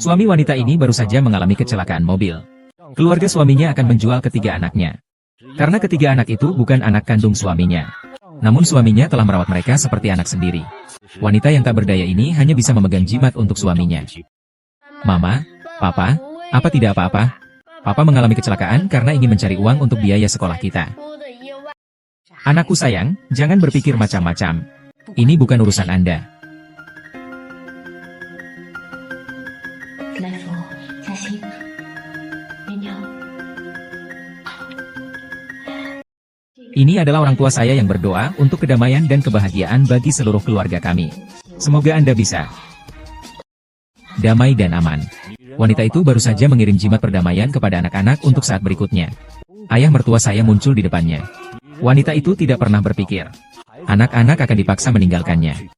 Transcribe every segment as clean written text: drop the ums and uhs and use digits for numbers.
Suami wanita ini baru saja mengalami kecelakaan mobil. Keluarga suaminya akan menjual ketiga anaknya. Karena ketiga anak itu bukan anak kandung suaminya. Namun suaminya telah merawat mereka seperti anak sendiri. Wanita yang tak berdaya ini hanya bisa memegang jimat untuk suaminya. Mama, Papa, apa tidak apa-apa? Papa mengalami kecelakaan karena ingin mencari uang untuk biaya sekolah kita. Anakku sayang, jangan berpikir macam-macam. Ini bukan urusan Anda. Ini adalah orang tua saya yang berdoa untuk kedamaian dan kebahagiaan bagi seluruh keluarga kami. Semoga Anda bisa damai dan aman. Wanita itu baru saja mengirim jimat perdamaian kepada anak-anak untuk saat berikutnya. Ayah mertua saya muncul di depannya. Wanita itu tidak pernah berpikir anak-anak akan dipaksa meninggalkannya.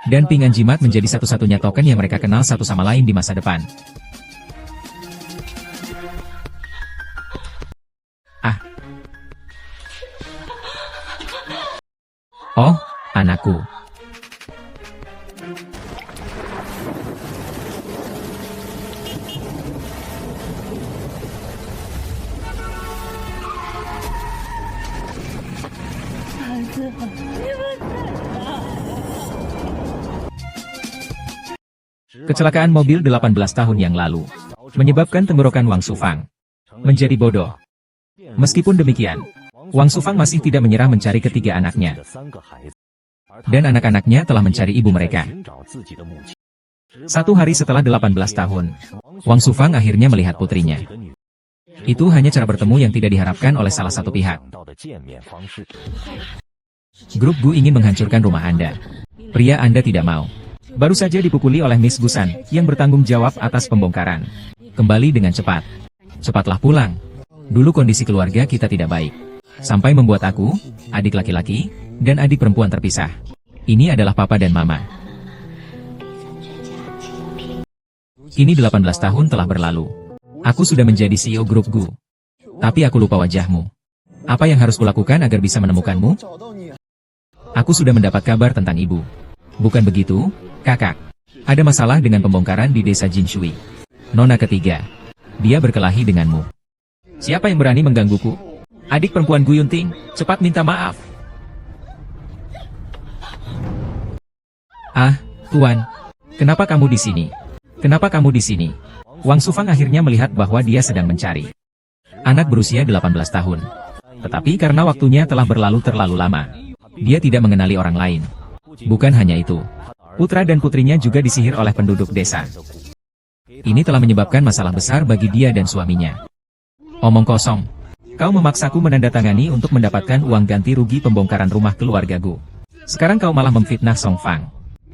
Dan pingan jimat menjadi satu-satunya token yang mereka kenal satu sama lain di masa depan. Oh, anakku. Kecelakaan mobil 18 tahun yang lalu menyebabkan tenggorokan Wang Shufang menjadi bodoh. Meskipun demikian, Wang Shufang masih tidak menyerah mencari ketiga anaknya. Dan anak-anaknya telah mencari ibu mereka. Satu hari setelah 18 tahun, Wang Shufang akhirnya melihat putrinya. Itu hanya cara bertemu yang tidak diharapkan oleh salah satu pihak. Grup Gu ingin menghancurkan rumah Anda. Pria Anda tidak mau. Baru saja dipukuli oleh Miss Gusan, yang bertanggung jawab atas pembongkaran. Kembali dengan cepat. Cepatlah pulang. Dulu kondisi keluarga kita tidak baik. Sampai membuat aku, adik laki-laki, dan adik perempuan terpisah. Ini adalah papa dan mama. Kini 18 tahun telah berlalu. Aku sudah menjadi CEO grup Gu. Tapi aku lupa wajahmu. Apa yang harus kulakukan agar bisa menemukanmu? Aku sudah mendapat kabar tentang ibu. Bukan begitu, kakak? Ada masalah dengan pembongkaran di desa Jinshui. Nona ketiga. Dia berkelahi denganmu. Siapa yang berani menggangguku? Adik perempuan Gu Yunting, cepat minta maaf. Ah, Tuan. Kenapa kamu di sini? Kenapa kamu di sini? Wang Shufang akhirnya melihat bahwa dia sedang mencari anak berusia 18 tahun. Tetapi karena waktunya telah berlalu terlalu lama, dia tidak mengenali orang lain. Bukan hanya itu, putra dan putrinya juga disihir oleh penduduk desa. Ini telah menyebabkan masalah besar bagi dia dan suaminya. Omong kosong. Kau memaksaku menandatangani untuk mendapatkan uang ganti rugi pembongkaran rumah keluarga Gu. Sekarang kau malah memfitnah Song Fang.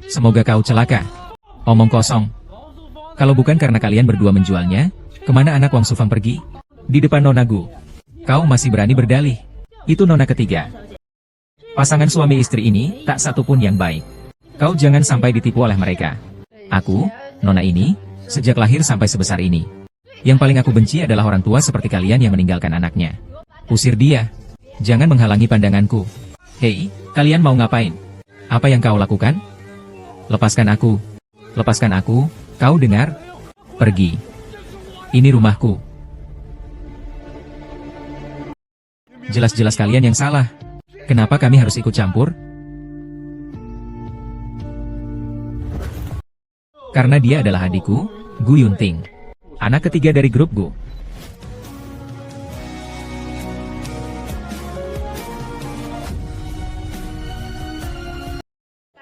Semoga kau celaka. Omong kosong. Kalau bukan karena kalian berdua menjualnya, kemana anak Wang Shufang pergi? Di depan Nona Gu. Kau masih berani berdalih. Itu Nona ketiga. Pasangan suami istri ini, tak satu pun yang baik. Kau jangan sampai ditipu oleh mereka. Aku, Nona ini, sejak lahir sampai sebesar ini. Yang paling aku benci adalah orang tua seperti kalian yang meninggalkan anaknya. Usir dia. Jangan menghalangi pandanganku. Hei, kalian mau ngapain? Apa yang kau lakukan? Lepaskan aku. Lepaskan aku, kau dengar? Pergi. Ini rumahku. Jelas-jelas kalian yang salah. Kenapa kami harus ikut campur? Karena dia adalah adikku, Gu Yunting. Anak ketiga dari grup Gu.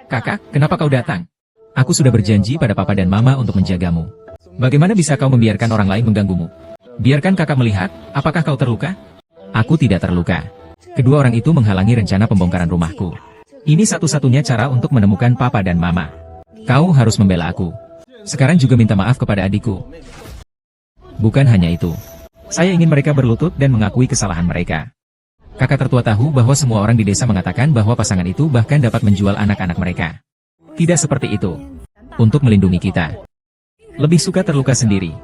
Kakak, kenapa kau datang? Aku sudah berjanji pada papa dan mama untuk menjagamu. Bagaimana bisa kau membiarkan orang lain mengganggumu? Biarkan kakak melihat, apakah kau terluka? Aku tidak terluka. Kedua orang itu menghalangi rencana pembongkaran rumahku. Ini satu-satunya cara untuk menemukan papa dan mama. Kau harus membela aku. Sekarang juga minta maaf kepada adikku. Bukan hanya itu. Saya ingin mereka berlutut dan mengakui kesalahan mereka. Kakak tertua tahu bahwa semua orang di desa mengatakan bahwa pasangan itu bahkan dapat menjual anak-anak mereka. Tidak seperti itu. Untuk melindungi kita. Lebih suka terluka sendiri.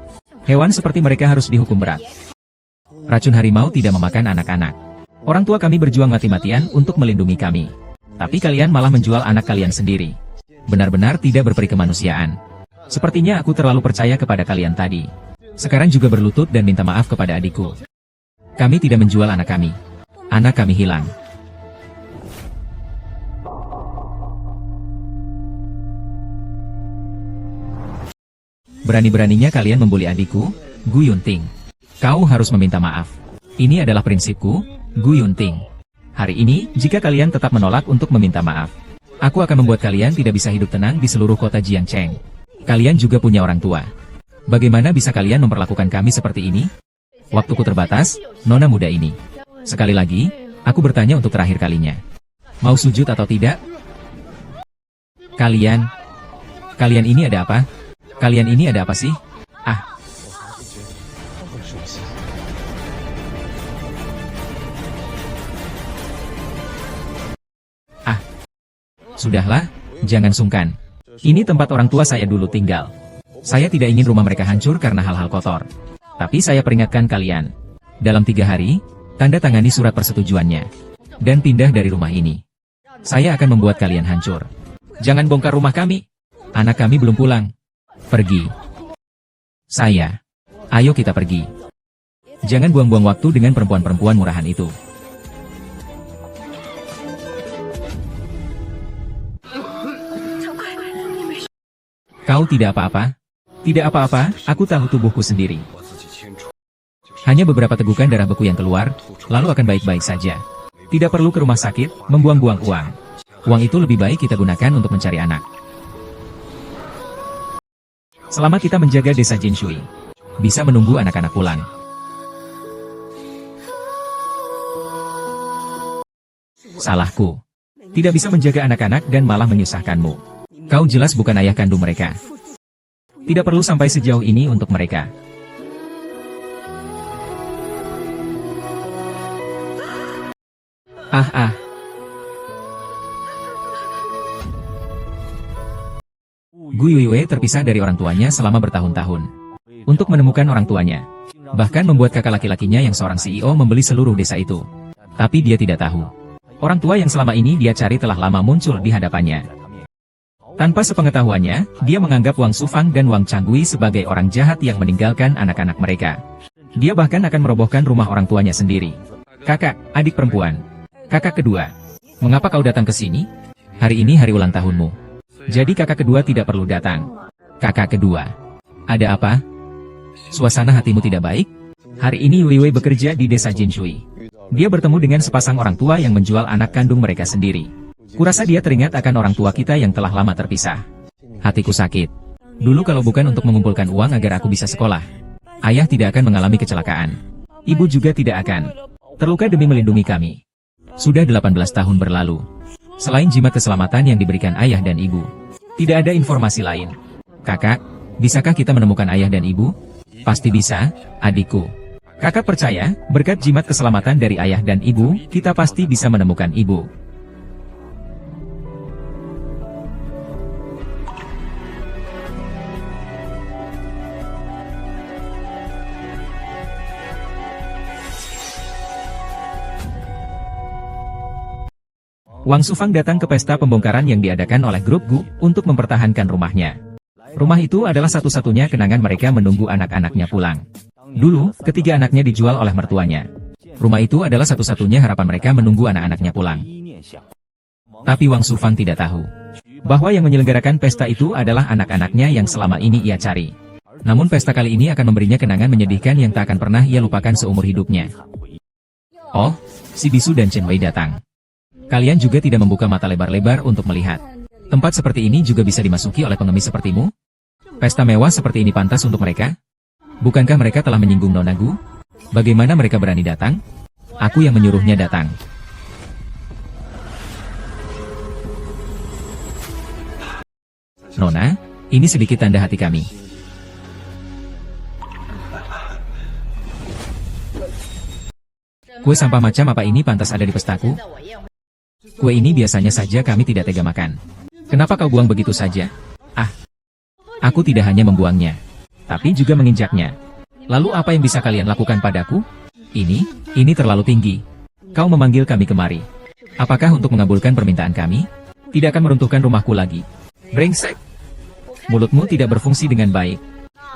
Hewan seperti mereka harus dihukum berat. Racun harimau tidak memakan anak-anak. Orang tua kami berjuang mati-matian untuk melindungi kami. Tapi kalian malah menjual anak kalian sendiri. Benar-benar tidak berperi kemanusiaan. Sepertinya aku terlalu percaya kepada kalian tadi. Sekarang juga berlutut dan minta maaf kepada adikku. Kami tidak menjual anak kami. Anak kami hilang. Berani-beraninya kalian membuli adikku, Gu Yunting. Kau harus meminta maaf. Ini adalah prinsipku, Gu Yunting. Hari ini, jika kalian tetap menolak untuk meminta maaf, aku akan membuat kalian tidak bisa hidup tenang di seluruh kota Jiangcheng. Kalian juga punya orang tua. Bagaimana bisa kalian memperlakukan kami seperti ini? Waktuku terbatas, nona muda ini. Sekali lagi, aku bertanya untuk terakhir kalinya. Mau sujud atau tidak? Kalian ini ada apa? Kalian ini ada apa sih? Ah. Sudahlah, jangan sungkan. Ini tempat orang tua saya dulu tinggal. Saya tidak ingin rumah mereka hancur karena hal-hal kotor. Tapi saya peringatkan kalian. Dalam 3 hari, tanda tangani surat persetujuannya. Dan pindah dari rumah ini. Saya akan membuat kalian hancur. Jangan bongkar rumah kami. Anak kami belum pulang. Pergi. Saya. Ayo kita pergi. Jangan buang-buang waktu dengan perempuan-perempuan murahan itu. Kau tidak apa-apa? Tidak apa-apa, aku tahu tubuhku sendiri. Hanya beberapa tegukan darah beku yang keluar, lalu akan baik-baik saja. Tidak perlu ke rumah sakit, membuang-buang uang. Uang itu lebih baik kita gunakan untuk mencari anak. Selama kita menjaga desa Jinshui, bisa menunggu anak-anak pulang. Salahku. Tidak bisa menjaga anak-anak dan malah menyusahkanmu. Kau jelas bukan ayah kandung mereka. Tidak perlu sampai sejauh ini untuk mereka. Gu Yuiwei terpisah dari orang tuanya selama bertahun-tahun. Untuk menemukan orang tuanya. Bahkan membuat kakak laki-lakinya yang seorang CEO membeli seluruh desa itu. Tapi dia tidak tahu. Orang tua yang selama ini dia cari telah lama muncul di hadapannya. Tanpa sepengetahuannya, dia menganggap Wang Shufang dan Wang Changgui sebagai orang jahat yang meninggalkan anak-anak mereka. Dia bahkan akan merobohkan rumah orang tuanya sendiri. Kakak, adik perempuan. Kakak kedua. Mengapa kau datang ke sini? Hari ini hari ulang tahunmu. Jadi kakak kedua tidak perlu datang. Kakak kedua. Ada apa? Suasana hatimu tidak baik? Hari ini Wei Wei bekerja di desa Jinshui. Dia bertemu dengan sepasang orang tua yang menjual anak kandung mereka sendiri. Kurasa dia teringat akan orang tua kita yang telah lama terpisah. Hatiku sakit. Dulu kalau bukan untuk mengumpulkan uang agar aku bisa sekolah, ayah tidak akan mengalami kecelakaan. Ibu juga tidak akan terluka demi melindungi kami. Sudah 18 tahun berlalu. Selain jimat keselamatan yang diberikan ayah dan ibu, tidak ada informasi lain. Kakak, bisakah kita menemukan ayah dan ibu? Pasti bisa, adikku. Kakak percaya, berkat jimat keselamatan dari ayah dan ibu, kita pasti bisa menemukan ibu. Wang Shufang datang ke pesta pembongkaran yang diadakan oleh grup Gu untuk mempertahankan rumahnya. Rumah itu adalah satu-satunya kenangan mereka menunggu anak-anaknya pulang. Dulu, ketiga anaknya dijual oleh mertuanya. Rumah itu adalah satu-satunya harapan mereka menunggu anak-anaknya pulang. Tapi Wang Shufang tidak tahu bahwa yang menyelenggarakan pesta itu adalah anak-anaknya yang selama ini ia cari. Namun pesta kali ini akan memberinya kenangan menyedihkan yang tak akan pernah ia lupakan seumur hidupnya. Oh, si Bisu dan Chen Wei datang. Kalian juga tidak membuka mata lebar-lebar untuk melihat. Tempat seperti ini juga bisa dimasuki oleh pengemis sepertimu? Pesta mewah seperti ini pantas untuk mereka? Bukankah mereka telah menyinggung Nona Gu? Bagaimana mereka berani datang? Aku yang menyuruhnya datang. Nona, ini sedikit tanda hati kami. Kue sampah macam apa ini pantas ada di pestaku? Kue ini biasanya saja kami tidak tega makan. Kenapa kau buang begitu saja? Aku tidak hanya membuangnya, tapi juga menginjaknya. Lalu apa yang bisa kalian lakukan padaku? Ini terlalu tinggi. Kau memanggil kami kemari. Apakah untuk mengabulkan permintaan kami? Tidak akan meruntuhkan rumahku lagi. Brengsek. Mulutmu tidak berfungsi dengan baik.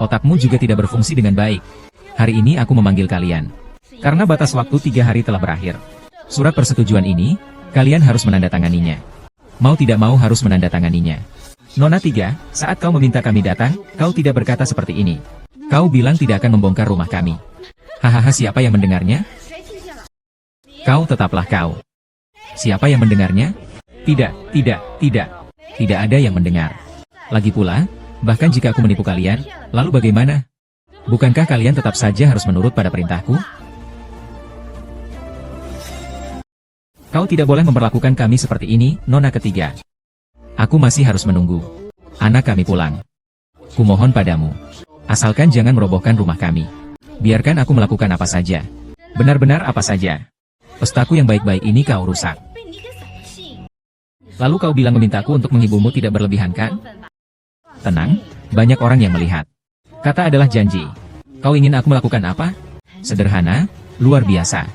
Otakmu juga tidak berfungsi dengan baik. Hari ini aku memanggil kalian. Karena batas waktu 3 hari telah berakhir. Surat persetujuan ini, kalian harus menandatanganinya. Mau tidak mau harus menandatanganinya. Nona 3, saat kau meminta kami datang, kau tidak berkata seperti ini. Kau bilang tidak akan membongkar rumah kami. Hahaha, siapa yang mendengarnya? Kau tetaplah kau. Siapa yang mendengarnya? Tidak. Tidak ada yang mendengar. Lagi pula, bahkan jika aku menipu kalian, lalu bagaimana? Bukankah kalian tetap saja harus menurut pada perintahku? Kau tidak boleh memperlakukan kami seperti ini, Nona ketiga. Aku masih harus menunggu. Anak kami pulang. Kumohon padamu. Asalkan jangan merobohkan rumah kami. Biarkan aku melakukan apa saja. Benar-benar apa saja. Pestaku yang baik-baik ini kau rusak. Lalu kau bilang memintaku untuk menghiburmu tidak berlebihan kan? Tenang, banyak orang yang melihat. Kata adalah janji. Kau ingin aku melakukan apa? Sederhana, luar biasa.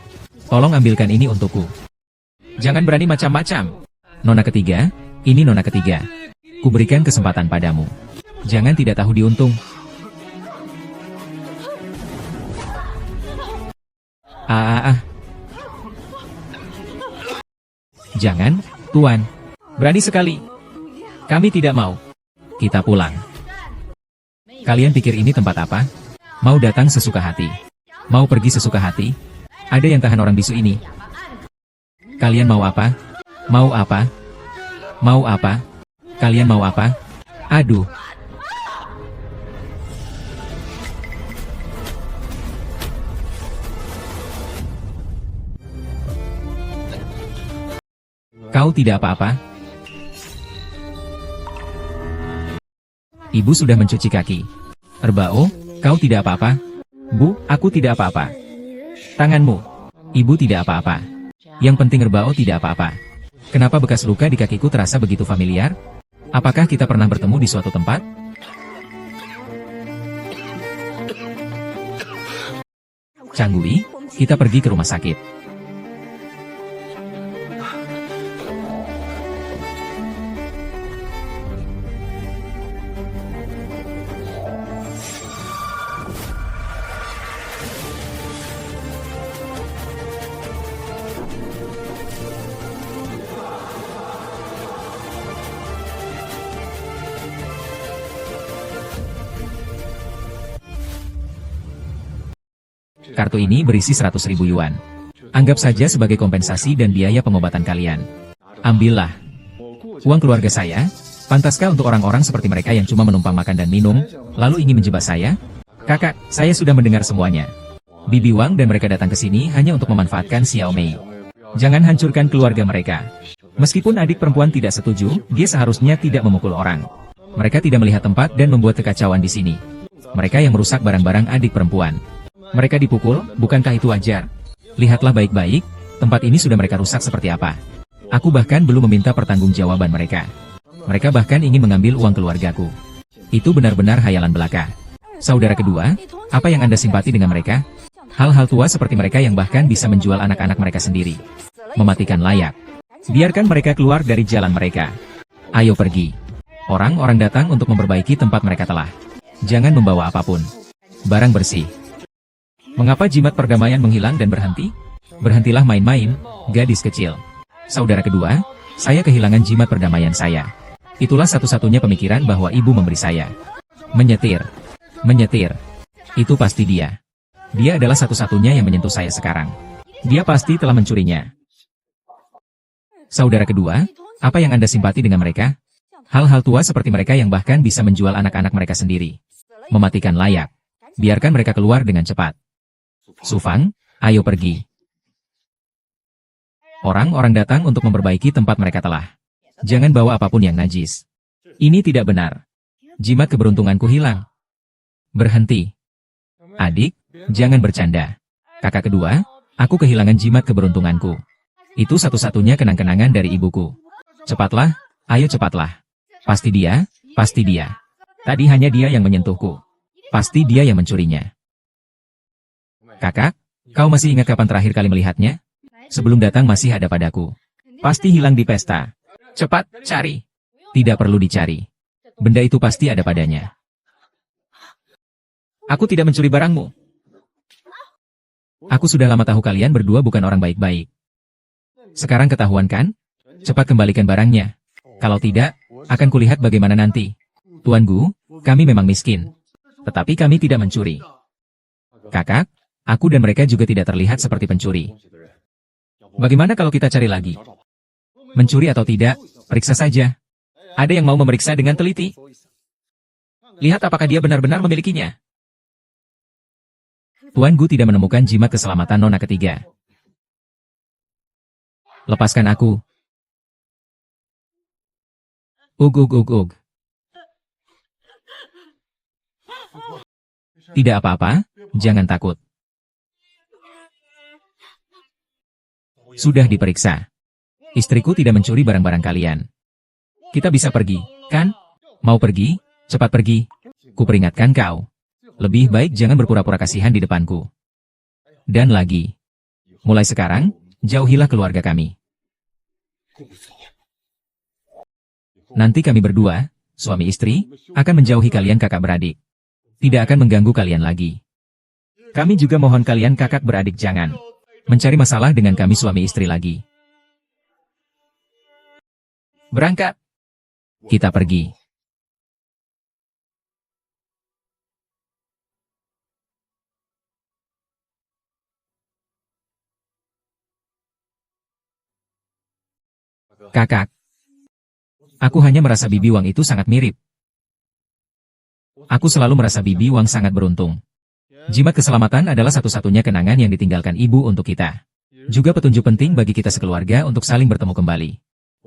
Tolong ambilkan ini untukku. Jangan berani macam-macam. Nona ketiga, ini Nona ketiga. Kuberikan kesempatan padamu. Jangan tidak tahu diuntung. Jangan, Tuan. Berani sekali. Kami tidak mau. Kita pulang. Kalian pikir ini tempat apa? Mau datang sesuka hati. Mau pergi sesuka hati? Ada yang tahan orang bisu ini. Kalian mau apa? Mau apa? Mau apa? Kalian mau apa? Aduh. Kau tidak apa-apa? Ibu sudah mencuci kaki. Erbao, kau tidak apa-apa? Bu, aku tidak apa-apa. Tanganmu. Ibu tidak apa-apa. Yang penting Erbao tidak apa-apa. Kenapa bekas luka di kakiku terasa begitu familiar? Apakah kita pernah bertemu di suatu tempat? Canggui, kita pergi ke rumah sakit. Kartu ini berisi 100.000 yuan. Anggap saja sebagai kompensasi dan biaya pengobatan kalian. Ambillah. Uang keluarga saya, pantaskah untuk orang-orang seperti mereka yang cuma menumpang makan dan minum, lalu ingin menjebak saya? Kakak, saya sudah mendengar semuanya. Bibi Wang dan mereka datang ke sini hanya untuk memanfaatkan Xiao Mei. Jangan hancurkan keluarga mereka. Meskipun adik perempuan tidak setuju, dia seharusnya tidak memukul orang. Mereka tidak melihat tempat dan membuat kekacauan di sini. Mereka yang merusak barang-barang adik perempuan. Mereka dipukul, bukankah itu wajar? Lihatlah baik-baik, tempat ini sudah mereka rusak seperti apa. Aku bahkan belum meminta pertanggungjawaban mereka. Mereka bahkan ingin mengambil uang keluargaku. Itu benar-benar hayalan belaka. Saudara kedua, apa yang Anda simpati dengan mereka? Hal-hal tua seperti mereka yang bahkan bisa menjual anak-anak mereka sendiri. Mematikan layak. Biarkan mereka keluar dari jalan mereka. Ayo pergi. Orang-orang datang untuk memperbaiki tempat mereka telah. Jangan membawa apapun. Barang bersih. Mengapa jimat perdamaian menghilang dan berhenti? Berhentilah main-main, gadis kecil. Saudara kedua, saya kehilangan jimat perdamaian saya. Itulah satu-satunya pemikiran bahwa ibu memberi saya. Menyetir. Menyetir. Itu pasti dia. Dia adalah satu-satunya yang menyentuh saya sekarang. Dia pasti telah mencurinya. Saudara kedua, apa yang Anda simpati dengan mereka? Hal-hal tua seperti mereka yang bahkan bisa menjual anak-anak mereka sendiri. Mematikan layak. Biarkan mereka keluar dengan cepat. Sufang, ayo pergi. Orang-orang datang untuk memperbaiki tempat mereka telah. Jangan bawa apapun yang najis. Ini tidak benar. Jimat keberuntunganku hilang. Berhenti. Adik, jangan bercanda. Kakak kedua, aku kehilangan jimat keberuntunganku. Itu satu-satunya kenang-kenangan dari ibuku. Cepatlah, ayo cepatlah. Pasti dia, pasti dia. Tadi hanya dia yang menyentuhku. Pasti dia yang mencurinya. Kakak, kau masih ingat kapan terakhir kali melihatnya? Sebelum datang masih ada padaku. Pasti hilang di pesta. Cepat, cari. Tidak perlu dicari. Benda itu pasti ada padanya. Aku tidak mencuri barangmu. Aku sudah lama tahu kalian berdua bukan orang baik-baik. Sekarang ketahuan kan? Cepat kembalikan barangnya. Kalau tidak, akan kulihat bagaimana nanti. Tuan Gu, kami memang miskin. Tetapi kami tidak mencuri. Kakak, aku dan mereka juga tidak terlihat seperti pencuri. Bagaimana kalau kita cari lagi? Mencuri atau tidak, periksa saja. Ada yang mau memeriksa dengan teliti? Lihat apakah dia benar-benar memilikinya. Tuan Gu tidak menemukan jimat keselamatan nona ketiga. Lepaskan aku. Ug. Tidak apa-apa, jangan takut. Sudah diperiksa. Istriku tidak mencuri barang-barang kalian. Kita bisa pergi, kan? Mau pergi? Cepat pergi. Kuperingatkan kau. Lebih baik jangan berpura-pura kasihan di depanku. Dan lagi. Mulai sekarang, jauhilah keluarga kami. Nanti kami berdua, suami istri, akan menjauhi kalian kakak beradik. Tidak akan mengganggu kalian lagi. Kami juga mohon kalian kakak beradik jangan mencari masalah dengan kami suami istri lagi. Berangkat. Kita pergi. Kakak. Aku hanya merasa Bibi Wang itu sangat mirip. Aku selalu merasa Bibi Wang sangat beruntung. Jimat keselamatan adalah satu-satunya kenangan yang ditinggalkan ibu untuk kita. Juga petunjuk penting bagi kita sekeluarga untuk saling bertemu kembali.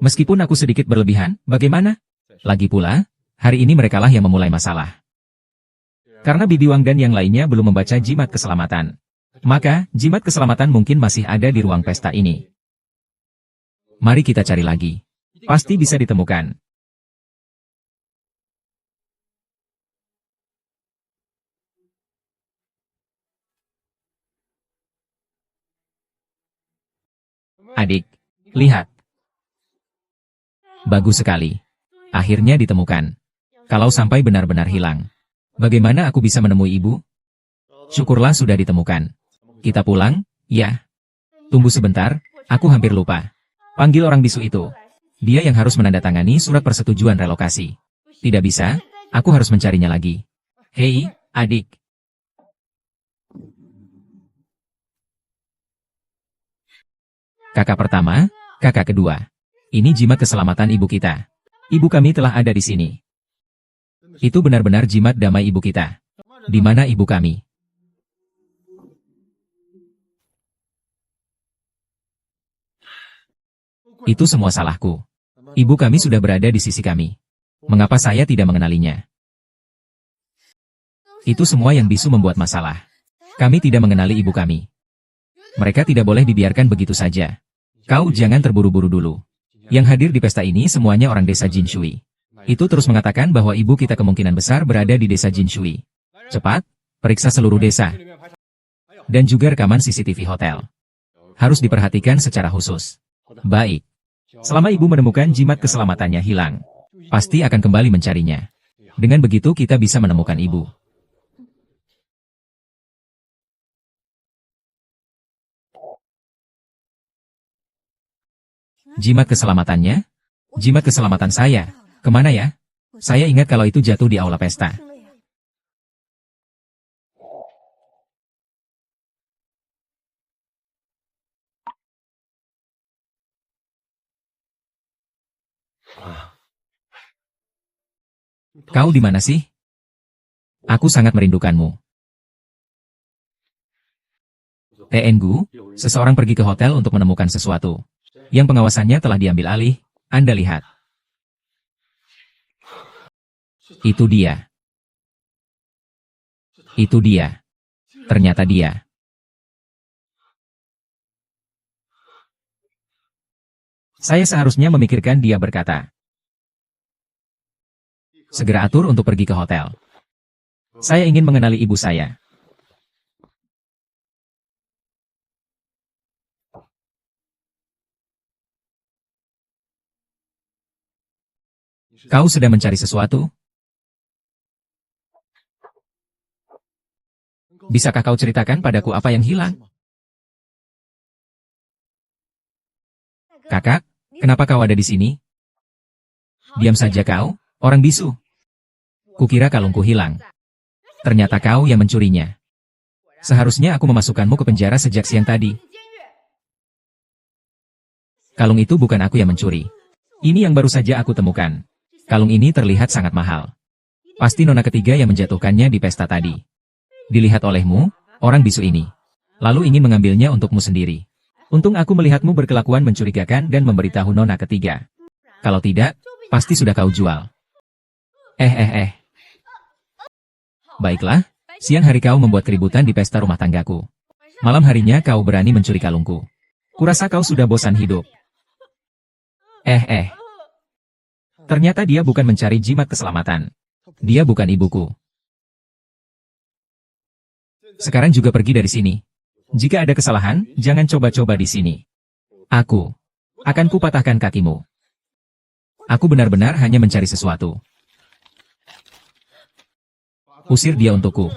Meskipun aku sedikit berlebihan, bagaimana? Lagi pula, hari ini merekalah yang memulai masalah. Karena Bibi Wang dan yang lainnya belum membaca jimat keselamatan. Maka, jimat keselamatan mungkin masih ada di ruang pesta ini. Mari kita cari lagi. Pasti bisa ditemukan. Adik, lihat. Bagus sekali. Akhirnya ditemukan. Kalau sampai benar-benar hilang, bagaimana aku bisa menemui ibu? Syukurlah sudah ditemukan. Kita pulang, ya. Tunggu sebentar, aku hampir lupa. Panggil orang bisu itu. Dia yang harus menandatangani surat persetujuan relokasi. Tidak bisa, aku harus mencarinya lagi. Hei, adik. Kakak pertama, kakak kedua. Ini jimat keselamatan ibu kita. Ibu kami telah ada di sini. Itu benar-benar jimat damai ibu kita. Di mana ibu kami? Itu semua salahku. Ibu kami sudah berada di sisi kami. Mengapa saya tidak mengenalinya? Itu semua yang bisu membuat masalah. Kami tidak mengenali ibu kami. Mereka tidak boleh dibiarkan begitu saja. Kau jangan terburu-buru dulu. Yang hadir di pesta ini semuanya orang desa Jinshui. Itu terus mengatakan bahwa ibu kita kemungkinan besar berada di desa Jinshui. Cepat, periksa seluruh desa. Dan juga rekaman CCTV hotel. Harus diperhatikan secara khusus. Baik. Selama ibu menemukan jimat keselamatannya hilang, pasti akan kembali mencarinya. Dengan begitu kita bisa menemukan ibu. Jimat keselamatannya? Jimat keselamatan saya. Kemana ya? Saya ingat kalau itu jatuh di aula pesta. Kau di mana sih? Aku sangat merindukanmu. TNGU, seseorang pergi ke hotel untuk menemukan sesuatu. Yang pengawasannya telah diambil alih, Anda lihat. Itu dia. Itu dia. Ternyata dia. Saya seharusnya memikirkan dia berkata. Segera atur untuk pergi ke hotel. Saya ingin mengenali ibu saya. Kau sedang mencari sesuatu? Bisakah kau ceritakan padaku apa yang hilang? Kakak, kenapa kau ada di sini? Diam saja kau, orang bisu. Kukira kalungku hilang. Ternyata kau yang mencurinya. Seharusnya aku memasukkanmu ke penjara sejak siang tadi. Kalung itu bukan aku yang mencuri. Ini yang baru saja aku temukan. Kalung ini terlihat sangat mahal. Pasti nona ketiga yang menjatuhkannya di pesta tadi. Dilihat olehmu, orang bisu ini. Lalu ingin mengambilnya untukmu sendiri. Untung aku melihatmu berkelakuan mencurigakan dan memberitahu nona ketiga. Kalau tidak, pasti sudah kau jual. Baiklah, siang hari kau membuat keributan di pesta rumah tanggaku. Malam harinya kau berani mencuri kalungku. Kurasa kau sudah bosan hidup. Ternyata dia bukan mencari jimat keselamatan. Dia bukan ibuku. Sekarang juga pergi dari sini. Jika ada kesalahan, jangan coba-coba di sini. Aku akan kupatahkan kakimu. Aku benar-benar hanya mencari sesuatu. Usir dia untukku.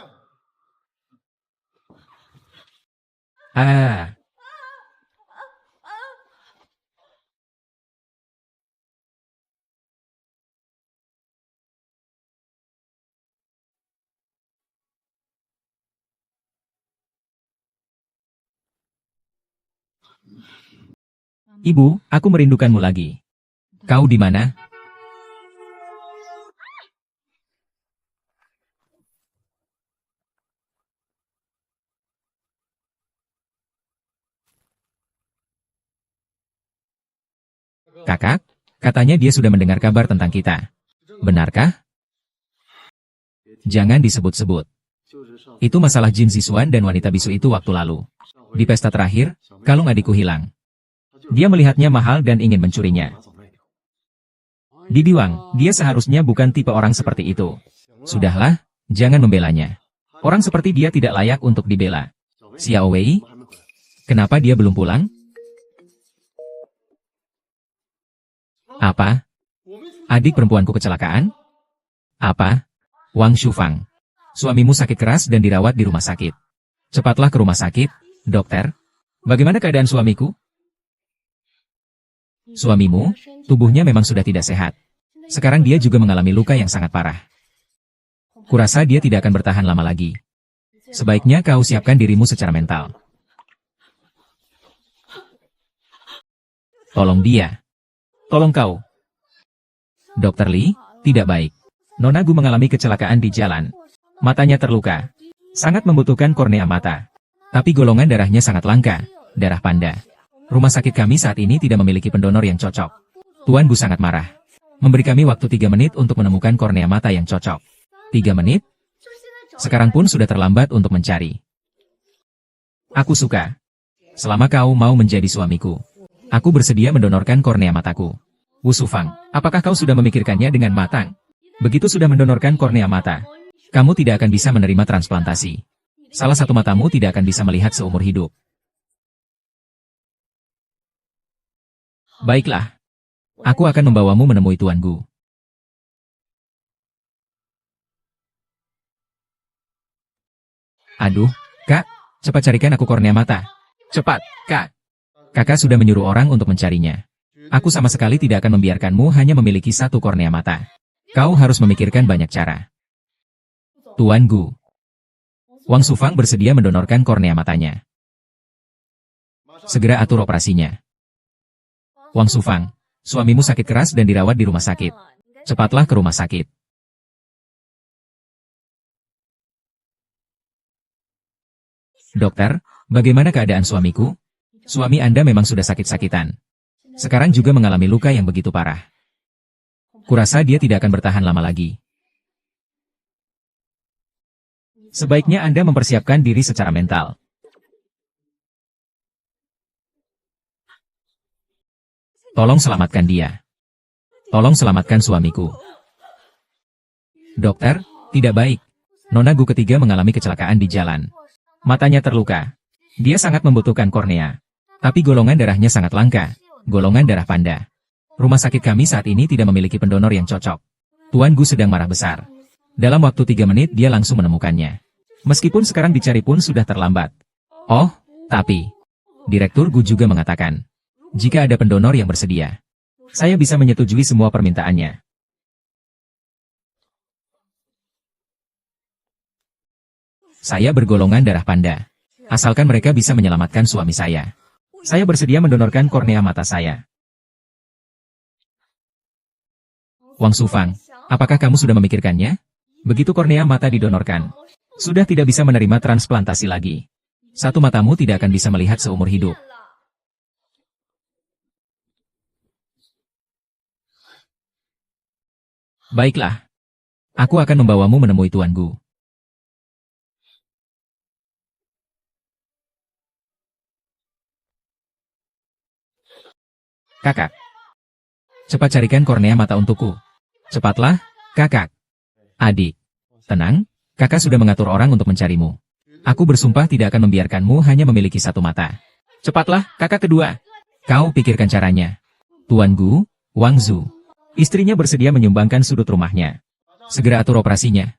Ibu, aku merindukanmu lagi. Kau di mana? Kakak, katanya dia sudah mendengar kabar tentang kita. Benarkah? Jangan disebut-sebut. Itu masalah Jin Zixuan dan wanita bisu itu waktu lalu. Di pesta terakhir, kalung adikku hilang. Dia melihatnya mahal dan ingin mencurinya. Bibi Wang, dia seharusnya bukan tipe orang seperti itu. Sudahlah, jangan membelanya. Orang seperti dia tidak layak untuk dibela. Xiao Wei, kenapa dia belum pulang? Apa? Adik perempuanku kecelakaan? Apa? Wang Shufang. Suamimu sakit keras dan dirawat di rumah sakit. Cepatlah ke rumah sakit, dokter. Bagaimana keadaan suamiku? Suamimu, tubuhnya memang sudah tidak sehat. Sekarang dia juga mengalami luka yang sangat parah. Kurasa dia tidak akan bertahan lama lagi. Sebaiknya kau siapkan dirimu secara mental. Tolong dia. Tolong kau. Dokter Li, tidak baik. Nona Gu mengalami kecelakaan di jalan. Matanya terluka. Sangat membutuhkan kornea mata. Tapi golongan darahnya sangat langka. Darah panda. Rumah sakit kami saat ini tidak memiliki pendonor yang cocok. Tuan Gu sangat marah. Memberi kami waktu 3 menit untuk menemukan kornea mata yang cocok. 3 menit? Sekarang pun sudah terlambat untuk mencari. Aku suka. Selama kau mau menjadi suamiku, aku bersedia mendonorkan kornea mataku. Wu Shufang, apakah kau sudah memikirkannya dengan matang? Begitu sudah mendonorkan kornea mata, kamu tidak akan bisa menerima transplantasi. Salah satu matamu tidak akan bisa melihat seumur hidup. Baiklah. Aku akan membawamu menemui Tuan Gu. Aduh, Kak, cepat carikan aku kornea mata. Cepat, Kak. Kakak sudah menyuruh orang untuk mencarinya. Aku sama sekali tidak akan membiarkanmu hanya memiliki satu kornea mata. Kau harus memikirkan banyak cara. Tuan Gu. Wang Shufang bersedia mendonorkan kornea matanya. Segera atur operasinya. Wang Shufang, suamimu sakit keras dan dirawat di rumah sakit. Cepatlah ke rumah sakit. Dokter, bagaimana keadaan suamiku? Suami Anda memang sudah sakit-sakitan. Sekarang juga mengalami luka yang begitu parah. Kurasa dia tidak akan bertahan lama lagi. Sebaiknya Anda mempersiapkan diri secara mental. Tolong selamatkan dia. Tolong selamatkan suamiku. Dokter, tidak baik. Nona Gu ketiga mengalami kecelakaan di jalan. Matanya terluka. Dia sangat membutuhkan kornea. Tapi golongan darahnya sangat langka. Golongan darah panda. Rumah sakit kami saat ini tidak memiliki pendonor yang cocok. Tuan Gu sedang marah besar. Dalam waktu 3 menit dia langsung menemukannya. Meskipun sekarang dicari pun sudah terlambat. Oh, tapi Direktur Gu juga mengatakan, jika ada pendonor yang bersedia, saya bisa menyetujui semua permintaannya. Saya bergolongan darah panda. Asalkan mereka bisa menyelamatkan suami saya. Saya bersedia mendonorkan kornea mata saya. Wang Shufang, apakah kamu sudah memikirkannya? Begitu kornea mata didonorkan, sudah tidak bisa menerima transplantasi lagi. Satu matamu tidak akan bisa melihat seumur hidup. Baiklah. Aku akan membawamu menemui Tuan Gu. Kakak. Cepat carikan kornea mata untukku. Cepatlah, kakak. Adik. Tenang, kakak sudah mengatur orang untuk mencarimu. Aku bersumpah tidak akan membiarkanmu hanya memiliki satu mata. Cepatlah, kakak kedua. Kau pikirkan caranya. Tuan Gu, Wang Zhu. Istrinya bersedia menyumbangkan sudut rumahnya. Segera atur operasinya.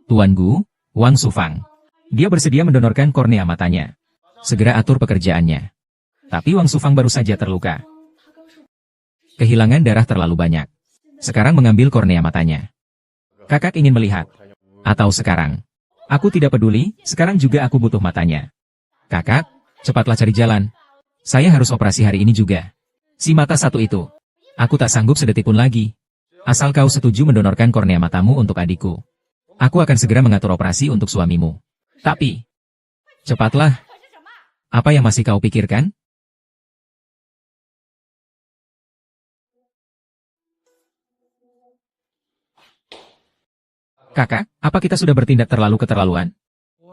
Tuan Gu, Wang Shufang. Dia bersedia mendonorkan kornea matanya. Segera atur pekerjaannya. Tapi Wang Shufang baru saja terluka. Kehilangan darah terlalu banyak. Sekarang mengambil kornea matanya. Kakak ingin melihat. Atau sekarang. Aku tidak peduli, sekarang juga aku butuh matanya. Kakak, cepatlah cari jalan. Saya harus operasi hari ini juga. Si mata satu itu. Aku tak sanggup sedetik pun lagi. Asal kau setuju mendonorkan kornea matamu untuk adikku. Aku akan segera mengatur operasi untuk suamimu. Tapi, cepatlah. Apa yang masih kau pikirkan? Kakak, apa kita sudah bertindak terlalu keterlaluan?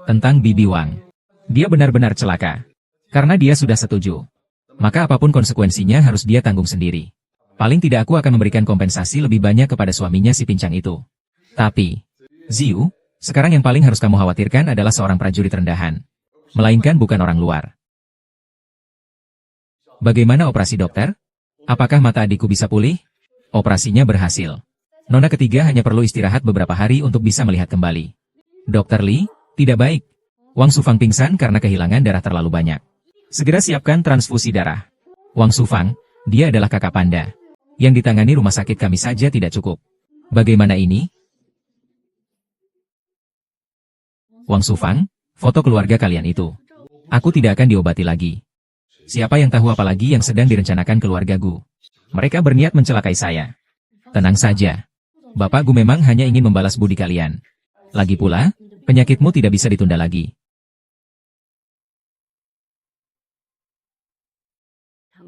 Tentang Bibi Wang. Dia benar-benar celaka. Karena dia sudah setuju. Maka apapun konsekuensinya harus dia tanggung sendiri. Paling tidak aku akan memberikan kompensasi lebih banyak kepada suaminya si pincang itu. Tapi, Ziyu, sekarang yang paling harus kamu khawatirkan adalah seorang prajurit rendahan. Melainkan bukan orang luar. Bagaimana operasi dokter? Apakah mata adikku bisa pulih? Operasinya berhasil. Nona ketiga hanya perlu istirahat beberapa hari untuk bisa melihat kembali. Dokter Li, tidak baik. Wang Shufang pingsan karena kehilangan darah terlalu banyak. Segera siapkan transfusi darah. Wang Shufang, dia adalah kakak panda. Yang ditangani rumah sakit kami saja tidak cukup. Bagaimana ini? Wang Shufang, foto keluarga kalian itu. Aku tidak akan diobati lagi. Siapa yang tahu apalagi yang sedang direncanakan keluarga Gu. Mereka berniat mencelakai saya. Tenang saja. Bapak Gu memang hanya ingin membalas budi kalian. Lagi pula, penyakitmu tidak bisa ditunda lagi.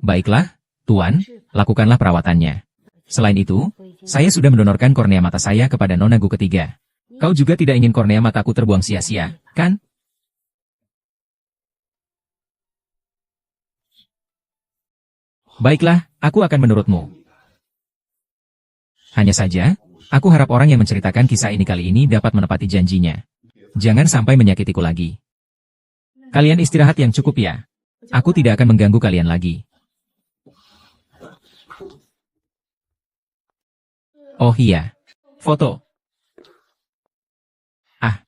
Baiklah, Tuan, lakukanlah perawatannya. Selain itu, saya sudah mendonorkan kornea mata saya kepada Nona Gu ketiga. Kau juga tidak ingin kornea mataku terbuang sia-sia, kan? Baiklah, aku akan menurutmu. Hanya saja, aku harap orang yang menceritakan kisah ini kali ini dapat menepati janjinya. Jangan sampai menyakitiku lagi. Kalian istirahat yang cukup ya. Aku tidak akan mengganggu kalian lagi. Oh iya. Foto. Ah.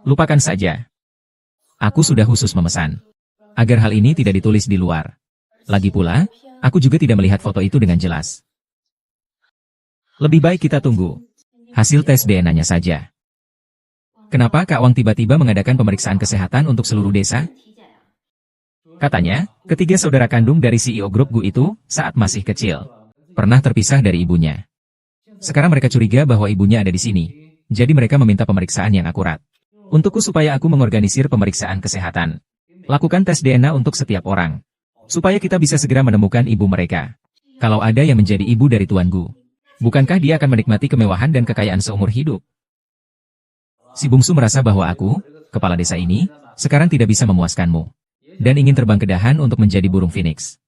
Lupakan saja. Aku sudah khusus memesan. Agar hal ini tidak ditulis di luar. Lagi pula, aku juga tidak melihat foto itu dengan jelas. Lebih baik kita tunggu hasil tes DNA-nya saja. Kenapa Kak Wang tiba-tiba mengadakan pemeriksaan kesehatan untuk seluruh desa? Katanya, ketiga saudara kandung dari CEO grup Gu itu, saat masih kecil, pernah terpisah dari ibunya. Sekarang mereka curiga bahwa ibunya ada di sini, jadi mereka meminta pemeriksaan yang akurat. Untukku supaya aku mengorganisir pemeriksaan kesehatan. Lakukan tes DNA untuk setiap orang. Supaya kita bisa segera menemukan ibu mereka. Kalau ada yang menjadi ibu dari Tuan Gu. Bukankah dia akan menikmati kemewahan dan kekayaan seumur hidup? Si bungsu merasa bahwa aku, kepala desa ini, sekarang tidak bisa memuaskanmu. Dan ingin terbang ke dahan untuk menjadi burung phoenix.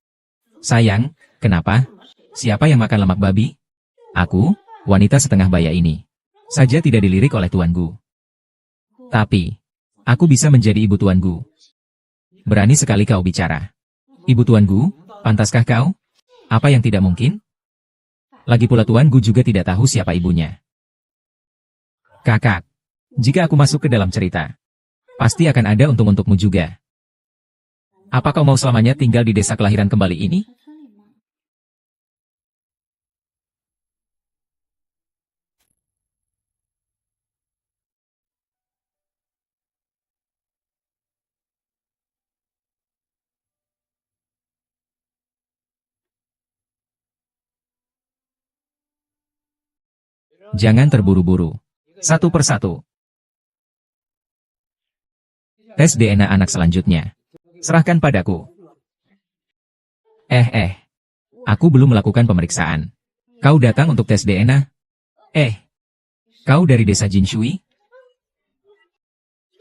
Sayang, kenapa? Siapa yang makan lemak babi? Aku, wanita setengah baya ini. Saja tidak dilirik oleh Tuan Gu. Tapi, aku bisa menjadi ibu Tuan Gu. Berani sekali kau bicara. Ibu Tuan Gu, pantaskah kau? Apa yang tidak mungkin? Lagi pula Tuan Gu juga tidak tahu siapa ibunya. Kakak, Jika aku masuk ke dalam cerita, pasti akan ada untung-untukmu juga. Apa kau mau selamanya tinggal di desa kelahiran kembali ini? Jangan terburu-buru. Satu persatu. Tes DNA anak selanjutnya. Serahkan padaku. Aku belum melakukan pemeriksaan. Kau datang untuk tes DNA? Kau dari desa Jinshui?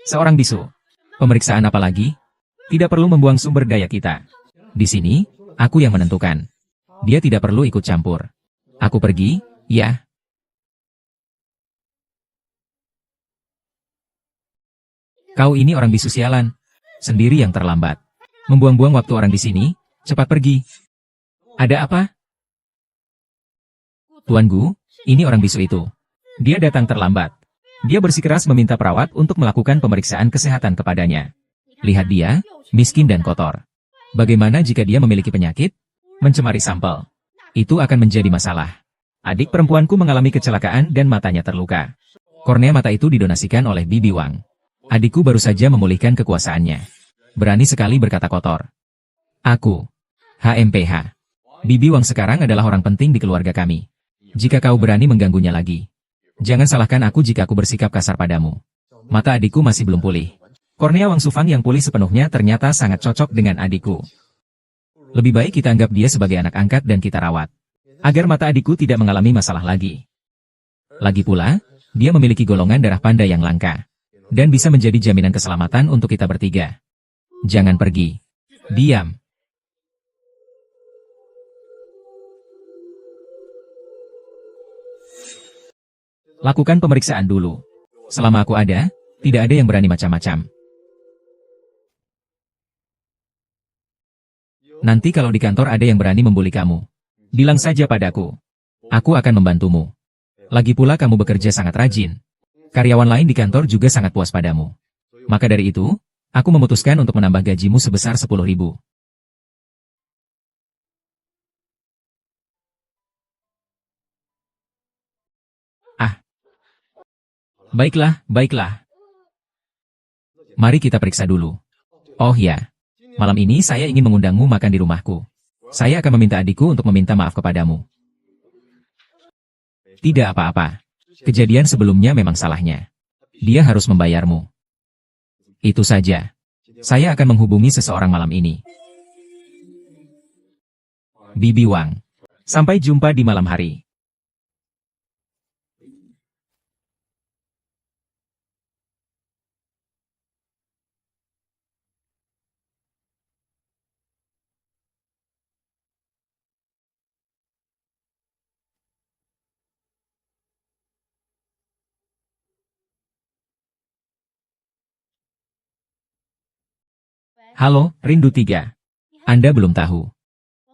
Seorang bisu. Pemeriksaan apa lagi? Tidak perlu membuang sumber daya kita. Di sini, aku yang menentukan. Dia tidak perlu ikut campur. Aku pergi, ya. Kau ini orang bisu sialan. Sendiri yang terlambat. Membuang-buang waktu orang di sini, cepat pergi. Ada apa? Tuan Gu, ini orang bisu itu. Dia datang terlambat. Dia bersikeras meminta perawat untuk melakukan pemeriksaan kesehatan kepadanya. Lihat dia, miskin dan kotor. Bagaimana jika dia memiliki penyakit? Mencemari sampel. Itu akan menjadi masalah. Adik perempuanku mengalami kecelakaan dan matanya terluka. Kornea mata itu didonasikan oleh Bibi Wang. Adikku baru saja memulihkan kekuasaannya. Berani sekali berkata kotor. Aku. HMPH. Bibi Wang sekarang adalah orang penting di keluarga kami. Jika kau berani mengganggunya lagi, jangan salahkan aku jika aku bersikap kasar padamu. Mata adikku masih belum pulih. Kornea Wang Sufang yang pulih sepenuhnya ternyata sangat cocok dengan adikku. Lebih baik kita anggap dia sebagai anak angkat dan kita rawat. Agar mata adikku tidak mengalami masalah lagi. Lagi pula, dia memiliki golongan darah panda yang langka. Dan bisa menjadi jaminan keselamatan untuk kita bertiga. Jangan pergi. Diam. Lakukan pemeriksaan dulu. Selama aku ada, tidak ada yang berani macam-macam. Nanti kalau di kantor ada yang berani membuli kamu, bilang saja padaku. Aku akan membantumu. Lagi pula kamu bekerja sangat rajin. Karyawan lain di kantor juga sangat puas padamu. Maka dari itu, aku memutuskan untuk menambah gajimu sebesar 10.000. Baiklah, baiklah. Mari kita periksa dulu. Oh ya, malam ini saya ingin mengundangmu makan di rumahku. Saya akan meminta adikku untuk meminta maaf kepadamu. Tidak apa-apa. Kejadian sebelumnya memang salahnya. Dia harus membayarmu. Itu saja. Saya akan menghubungi seseorang malam ini. Bibi Wang. Sampai jumpa di malam hari. Halo, Rindu 3. Anda belum tahu.